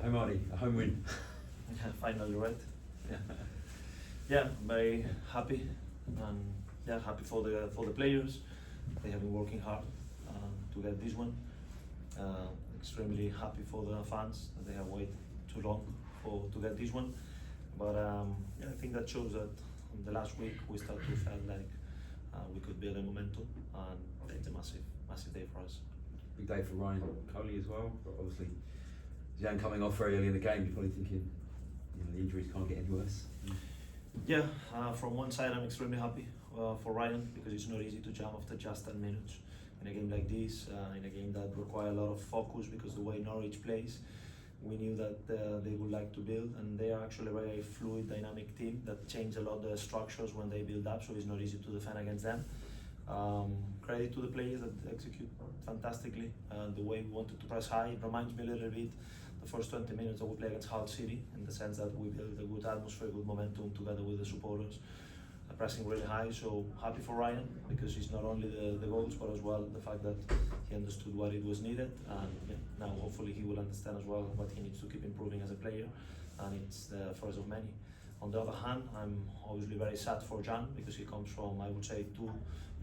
Hey Marty, a home win. Yeah, finally, right? Yeah, yeah, I'm very happy, and yeah, happy for the players. They have been working hard to get this one. Extremely happy for the fans that they have waited too long to get this one. But yeah, I think that shows that in the last week we start to feel like we could build a momentum, and it's a massive day for us. Big day for Rayan Kolli as well, but obviously Jan coming off very early in the game, you're probably thinking, the injuries can't get any worse. Yeah, from one side I'm extremely happy for Rayan, because it's not easy to jump after just 10 minutes in a game like this, in a game that requires a lot of focus, because the way Norwich plays, we knew that they would like to build, and they are actually a very fluid, dynamic team that change a lot the structures when they build up, so it's not easy to defend against them. Credit to the players that execute fantastically. The way we wanted to press high, it reminds me a little bit the first 20 minutes that we played against Hull City, in the sense that we built a good atmosphere, good momentum together with the supporters, pressing really high. So happy for Rayan, because it's not only the goals, but as well the fact that he understood what it was needed, and yeah, now hopefully he will understand as well what he needs to keep improving as a player, and it's the first of many. On the other hand, I'm obviously very sad for Jan, because he comes from, I would say, two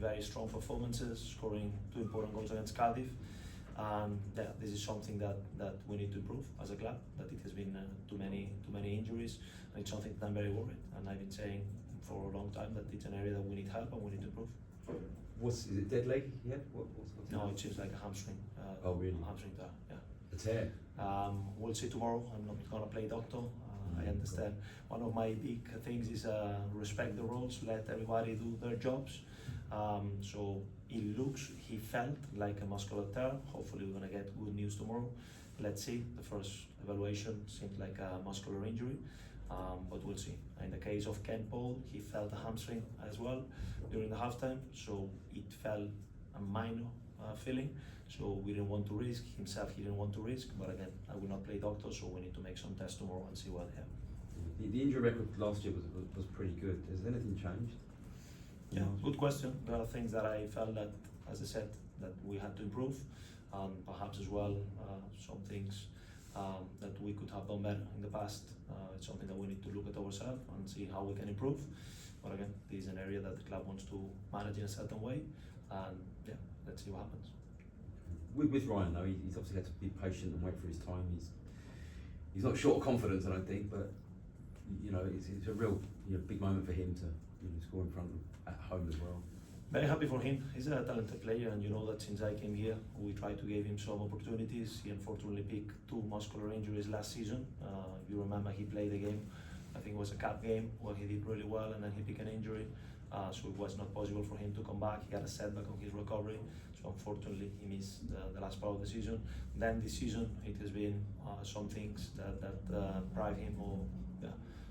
very strong performances, scoring 2 important goals against Cardiff. And yeah, this is something that we need to improve as a club, that it has been too many injuries, and it's something that I'm very worried, and I've been saying for a long time that it's an area that we need help and we need to improve. Is it dead leg? Yeah. What's no, it seems like a hamstring. Oh really? Hamstring tear. Yeah. A tear. We'll see tomorrow. I'm not gonna play doctor. I understand. One of my big things is respect the rules, let everybody do their jobs. So he felt like a muscular tear. Hopefully we're gonna get good news tomorrow. Let's see. The first evaluation seemed like a muscular injury, but we'll see. In the case of Paal, he felt a hamstring as well during the halftime, so it felt a minor feeling. So we didn't want to risk, he didn't want to risk, but again, I will not play doctor, so we need to make some tests tomorrow and see what happens. The injury record last year was pretty good. Has anything changed? Yeah, good question. There are things that I felt that, as I said, that we had to improve, perhaps as well some things that we could have done better in the past. It's something that we need to look at ourselves and see how we can improve. But again, this is an area that the club wants to manage in a certain way, and yeah, let's see what happens. With Rayan though, he's obviously had to be patient and wait for his time. He's not short of confidence, I don't think, but it's a real big moment for him to score in front of at home as well. Very happy for him. He's a talented player, and you know that since I came here, we tried to give him some opportunities. He unfortunately picked 2 muscular injuries last season. If you remember, he played a game, I think it was a cup game, where he did really well, and then he picked an injury. So it was not possible for him to come back. He had a setback on his recovery, so unfortunately he missed the last part of the season. Then this season it has been some things that drive him or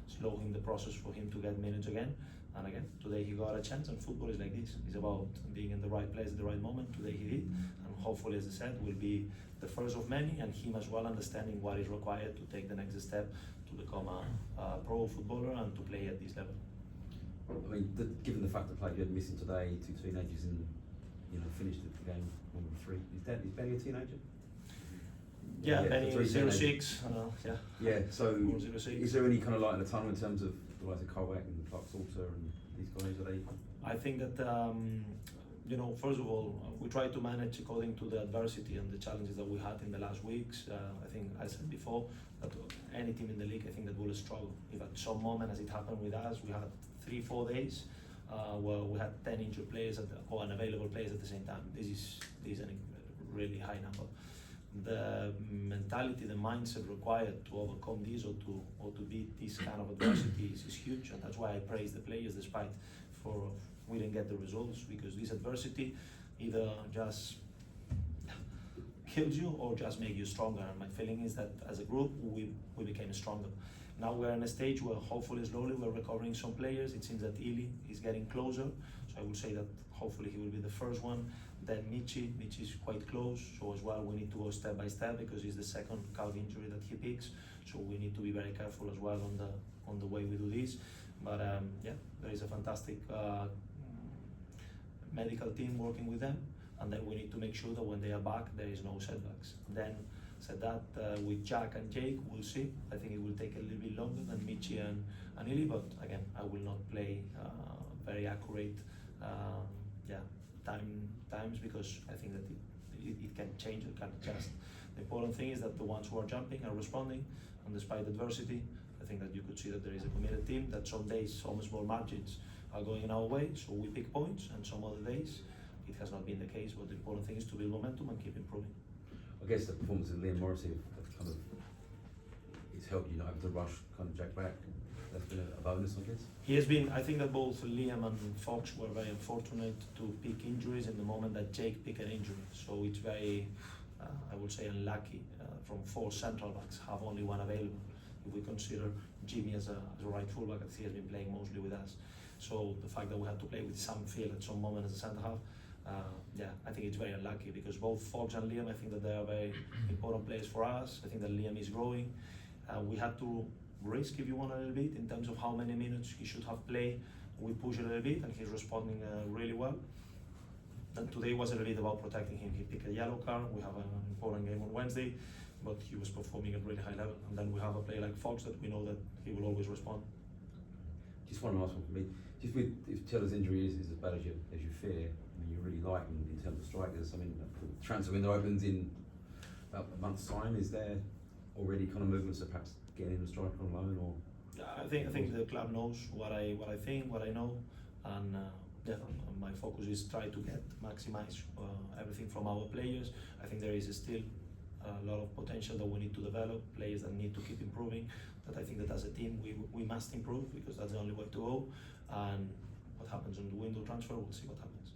slow him the process for him to get minutes again. And again, today he got a chance, and football is like this. It's about being in the right place at the right moment. Today he did, and hopefully, as I said, will be the first of many, and him as well understanding what is required to take the next step to become a pro footballer and to play at this level. I mean, given the fact that you had missing today, 2 teenagers, and finished the game 1-3. Is Benny a teenager? Yeah, Benny 06. Yeah. Yeah. So, 06. Is there any kind of light in the tunnel in terms of the likes of Kovac and Clark Salter and these guys? Are they? I think that first of all, we try to manage according to the adversity and the challenges that we had in the last weeks. I think I said before that any team in the league, I think that will struggle. If at some moment, as it happened with us, we had 3-4 days where we had 10 injured players or unavailable players at the same time. This is a really high number. The mentality, the mindset required to overcome this or to beat this kind of adversity is huge, and that's why I praise the players despite we didn't get the results, because this adversity either just kills you or just make you stronger. And my feeling is that as a group we became stronger. Now we're in a stage where hopefully slowly we're recovering some players. It seems that Ili is getting closer, so I would say that hopefully he will be the first one. Then Michi is quite close, so as well we need to go step by step, because it's the second calf injury that he picks, so we need to be very careful as well on the way we do this. But yeah, there is a fantastic medical team working with them, and then we need to make sure that when they are back there is no setbacks. Then Said that with Jack and Jake, we'll see. I think it will take a little bit longer than Michi and Ili, but again, I will not play very accurate times because I think that it can change, it can adjust. The important thing is that the ones who are jumping are responding, and despite adversity, I think that you could see that there is a committed team, that some days some small margins are going in our way, so we pick points, and some other days it has not been the case, but the important thing is to build momentum and keep improving. I guess the performance of Liam Morrissey have kind of, it's helped you not have to rush kind of Jack back. That's been a bonus, I guess. He has been, I think that both Liam and Fox were very unfortunate to pick injuries in the moment that Jake picked an injury. So it's very, I would say, unlucky. From 4 central backs, have only one available. If we consider Jimmy as a right fullback, he has been playing mostly with us. So the fact that we had to play with Sam Field at some moment as a centre half, I think it's very unlucky because both Fox and Liam, I think that they are very important players for us. I think that Liam is growing. We had to risk, if you want, a little bit in terms of how many minutes he should have played. We push a little bit and he's responding really well. And today was a little bit about protecting him. He picked a yellow card. We have an important game on Wednesday, but he was performing at really high level. And then we have a player like Fox that we know that he will always respond. Just one last one for me. Just with, if Taylor's injury is as bad as you fear, I mean, you really like him in terms of strikers. I mean, the transfer window opens in about a month's time. Is there already kind of movements of perhaps getting him a striker on loan, or? I think the club knows what I think, what I know, and my focus is try to maximize everything from our players. I think there is still a lot of potential that we need to develop, players that need to keep improving. That I think that as a team we must improve because that's the only way to go. And what happens on the window transfer, we'll see what happens.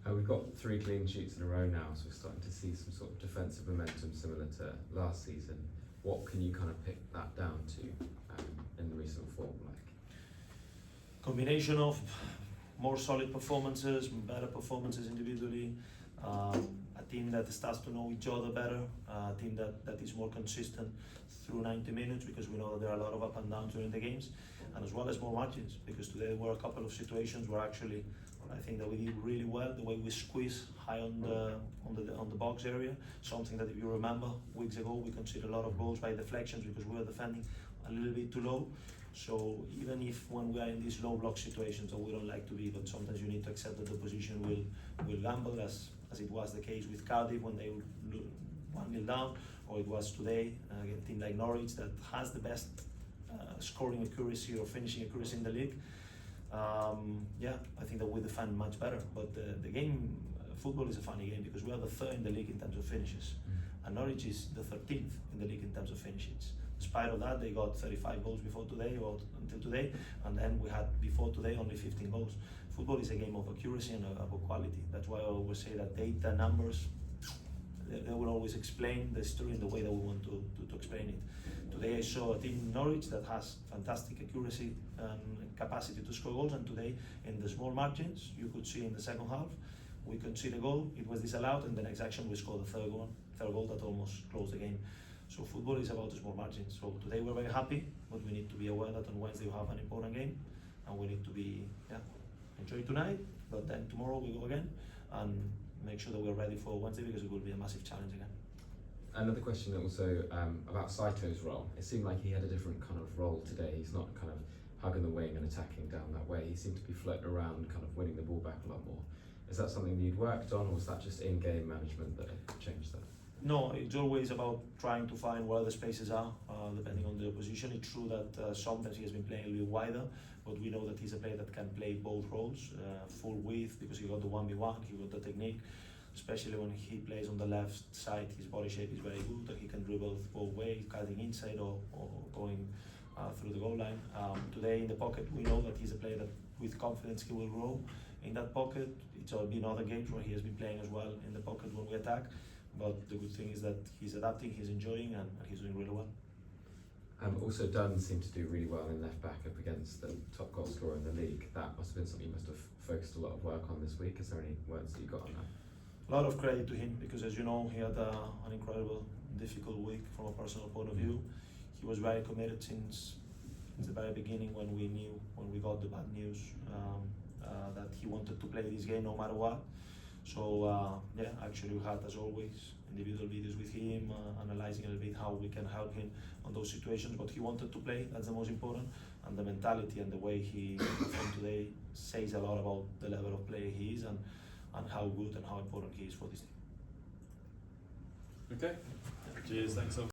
We've got 3 clean sheets in a row now, so we're starting to see some sort of defensive momentum similar to last season. What can you kind of pick that down to in the recent form? Combination of more solid performances, better performances individually, a team that starts to know each other better, a team that is more consistent through 90 minutes because we know that there are a lot of up and downs during the games, and as well as more margins because today there were a couple of situations where actually I think that we did really well, the way we squeeze high on the box area, something that if you remember weeks ago we conceded a lot of goals by deflections because we were defending a little bit too low. So even if when we are in these low block situations that we don't like to be, but sometimes you need to accept that the opposition will gamble as it was the case with Cardiff when they were 1-0 down, or it was today against a team like Norwich that has the best scoring accuracy or finishing accuracy in the league. I think that we defend much better, but the game, football is a funny game because we are the 3rd in the league in terms of finishes, and Norwich is the 13th in the league in terms of finishes. Despite of that, they got 35 goals before today, or until today, and then we had before today only 15 goals. Football is a game of accuracy and of quality. That's why I always say that data, numbers, they will always explain the story in the way that we want to explain it. Today I saw a team in Norwich that has fantastic accuracy and capacity to score goals, and today in the small margins, you could see in the second half, we conceded a goal, it was disallowed, and the next action we scored the third goal that almost closed the game. So football is about the small margins. So today we're very happy, but we need to be aware that on Wednesday we have an important game, and we need to be enjoy tonight, but then tomorrow we go again and make sure that we're ready for Wednesday because it will be a massive challenge again. Another question also about Saito's role. It seemed like he had a different kind of role today. He's not kind of hugging the wing and attacking down that way. He seemed to be floating around, kind of winning the ball back a lot more. Is that something that you'd worked on, or was that just in-game management that changed that? No, it's always about trying to find where the spaces are, depending on the position. It's true that sometimes he has been playing a little wider, but we know that he's a player that can play both roles, full width, because he got the 1v1, he got the technique, especially when he plays on the left side, his body shape is very good, that he can dribble both ways, cutting inside or going through the goal line. Today in the pocket, we know that he's a player that with confidence he will grow in that pocket. It's been other games where he has been playing as well in the pocket when we attack. But the good thing is that he's adapting, he's enjoying, and he's doing really well. Also, Dunn seemed to do really well in left back up against the top goal scorer in the league. That must have been something you must have focused a lot of work on this week. Is there any words that you got on that? A lot of credit to him because, as you know, he had an incredible, difficult week from a personal point of view. He was very committed since the very beginning when we got the bad news that he wanted to play this game no matter what. So yeah, actually we had, as always, individual videos with him, analyzing a little bit how we can help him on those situations. But he wanted to play, that's the most important, and the mentality and the way he performed today says a lot about the level of player he is and how good and how important he is for this team. Okay. Cheers. Thanks.